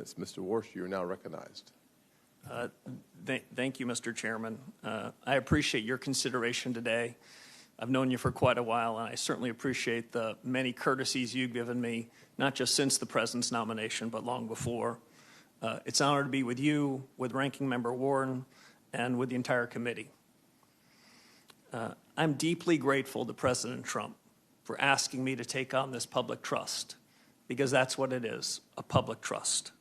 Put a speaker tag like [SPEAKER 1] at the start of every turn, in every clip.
[SPEAKER 1] Mr. Warsh, you are now recognized.
[SPEAKER 2] Thank you, Mr. Chairman. I appreciate your consideration today. I've known you for quite a while, and I certainly appreciate the many courtesies you've given me, not just since the President's nomination, but long before. It's an honor to be with you, with Ranking Member Warren, and with the entire committee. I'm deeply grateful to President Trump for asking me to take on this public trust, because that's what it is, a public trust.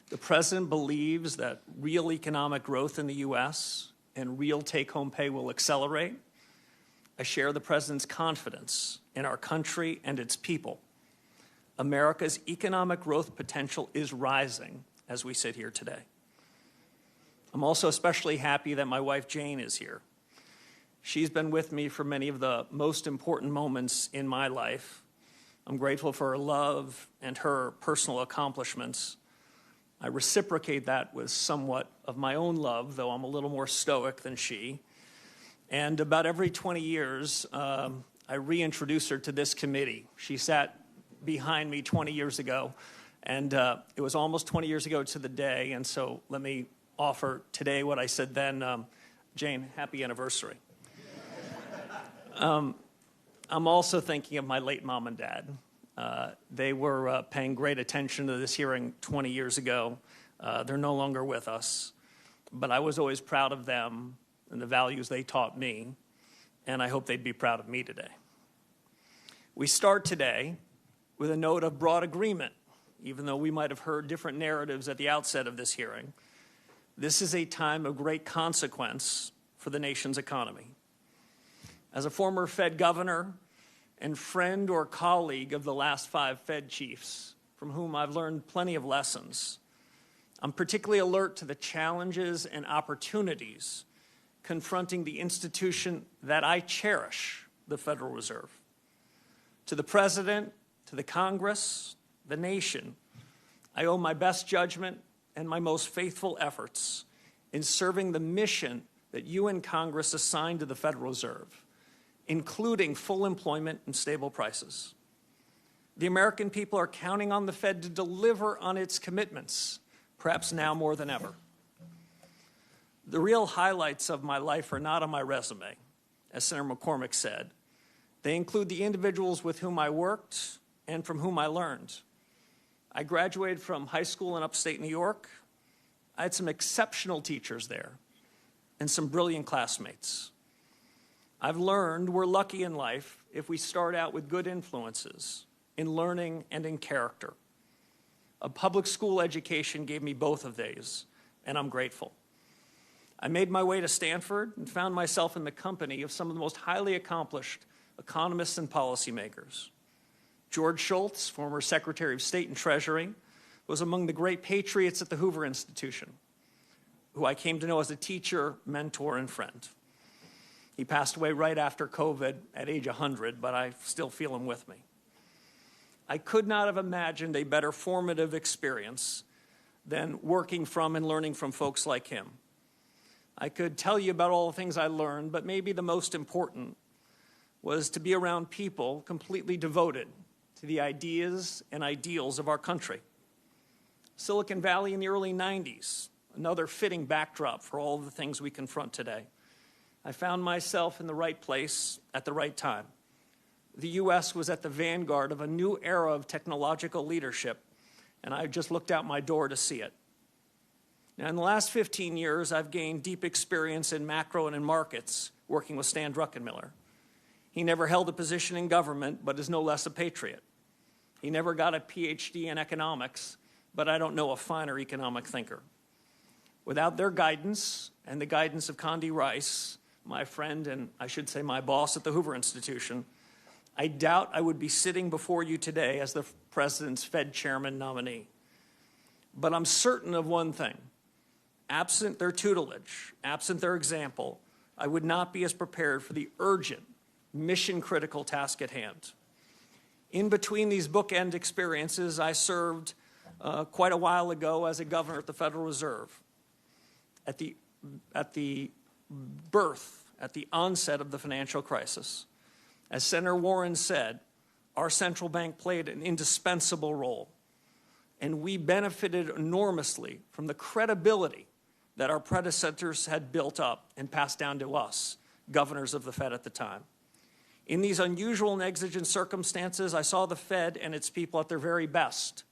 [SPEAKER 2] The President believes that real economic growth in the U.S. and real take-home pay will accelerate. I share the President's confidence in our country and its people. America's economic growth potential is rising as we sit here today. I'm also especially happy that my wife Jane is here. She's been with me for many of the most important moments in my life. I'm grateful for her love and her personal accomplishments. I reciprocate that with somewhat of my own love, though I'm a little more stoic than she. And about every 20 years, I reintroduce her to this committee. She sat behind me 20 years ago, and it was almost 20 years ago to the day, and so let me offer today what I said then. Jane, happy anniversary. I'm also thinking of my late mom and dad. They were paying great attention to this hearing 20 years ago. They're no longer with us, but I was always proud of them and the values they taught me, and I hope they'd be proud of me today. We start today with a note of broad agreement, even though we might have heard different narratives at the outset of this hearing. This is a time of great consequence for the nation's economy. As a former Fed governor and friend or colleague of the last 5 Fed chiefs, from whom I've learned plenty of lessons, I'm particularly alert to the challenges and opportunities confronting the institution that I cherish, the Federal Reserve. To the President, to the Congress, the nation, I owe my best judgment and my most faithful efforts in serving the mission that you and Congress assigned to the Federal Reserve, including full employment and stable prices. The American people are counting on the Fed to deliver on its commitments, perhaps now more than ever. The real highlights of my life are not on my resume, as Senator McCormick said. They include the individuals with whom I worked and from whom I learned. I graduated from high school in upstate New York. I had some exceptional teachers there and some brilliant classmates. I've learned we're lucky in life if we start out with good influences in learning and in character. A public school education gave me both of these, and I'm grateful. I made my way to Stanford and found myself in the company of some of the most highly accomplished economists and policymakers. George Shultz, former Secretary of State and Treasury, was among the great patriots at the Hoover Institution, who I came to know as a teacher, mentor, and friend. He passed away right after COVID at age 100, but I still feel him with me. I could not have imagined a better formative experience than working from and learning from folks like him. I could tell you about all the things I learned, but maybe the most important was to be around people completely devoted to the ideas and ideals of our country. Silicon Valley in the early 90s, another fitting backdrop for all the things we confront today. I found myself in the right place at the right time. The U.S. was at the vanguard of a new era of technological leadership, and I just looked out my door to see it. Now, in the last 15 years, I've gained deep experience in macro and in markets, working with Stan Druckenmiller. He never held a position in government, but is no less a patriot. He never got a PhD in economics, but I don't know a finer economic thinker. Without their guidance and the guidance of Condi Rice, my friend and I should say my boss at the Hoover Institution, I doubt I would be sitting before you today as the President's Fed Chairman nominee. But I'm certain of one thing. Absent their tutelage, absent their example, I would not be as prepared for the urgent, mission-critical task at hand. In between these bookend experiences, I served quite a while ago as a governor at the Federal Reserve. At the onset of the financial crisis. As Senator Warren said, our central bank played an indispensable role. and we benefited enormously from the credibility that our predecessors had built up and passed down to us, governors of the Fed at the time. In these unusual and exigent circumstances, I saw the Fed and its people at their very best.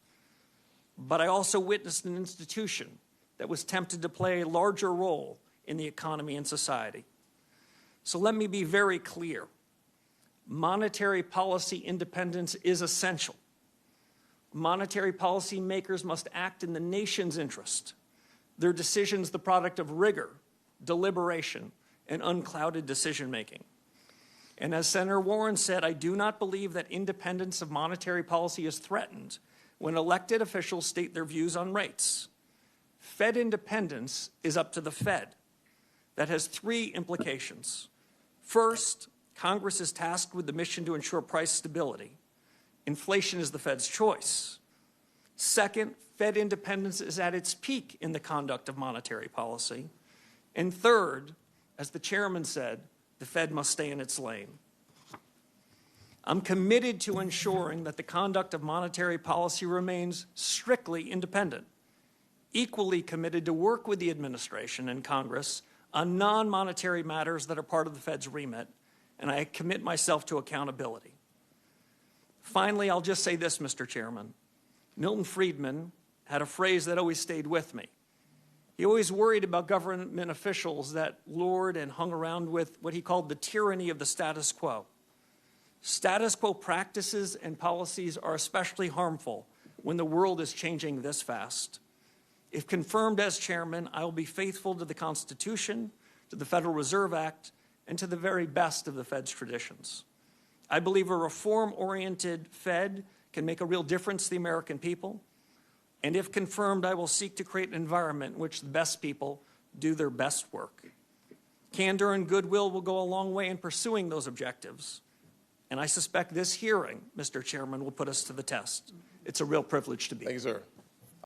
[SPEAKER 2] But I also witnessed an institution that was tempted to play a larger role in the economy and society. So let me be very clear. Monetary policy independence is essential. Monetary policy makers must act in the nation's interest. Their decisions the product of rigor, deliberation, and unclouded decision-making. And as Senator Warren said, I do not believe that independence of monetary policy is threatened when elected officials state their views on rates. Fed independence is up to the Fed. That has three implications. First, Congress is tasked with the mission to ensure price stability. Inflation is the Fed's choice. Second, Fed independence is at its peak in the conduct of monetary policy. And third, as the chairman said, the Fed must stay in its lane. I'm committed to ensuring that the conduct of monetary policy remains strictly independent, equally committed to work with the administration and Congress on non-monetary matters that are part of the Fed's remit, and I commit myself to accountability. Finally, I'll just say this, Mr. Chairman. Milton Friedman had a phrase that always stayed with me. He always worried about government officials that lured and hung around with what he called the tyranny of the status quo. Status quo practices and policies are especially harmful when the world is changing this fast. If confirmed as chairman, I will be faithful to the Constitution, to the Federal Reserve Act, and to the very best of the Fed's traditions. I believe a reform-oriented Fed can make a real difference to the American people. And if confirmed, I will seek to create an environment in which the best people do their best work. Candor and goodwill will go a long way in pursuing those objectives. And I suspect this hearing, Mr. Chairman, will put us to the test. It's a real privilege to be here.
[SPEAKER 1] Thank you, sir.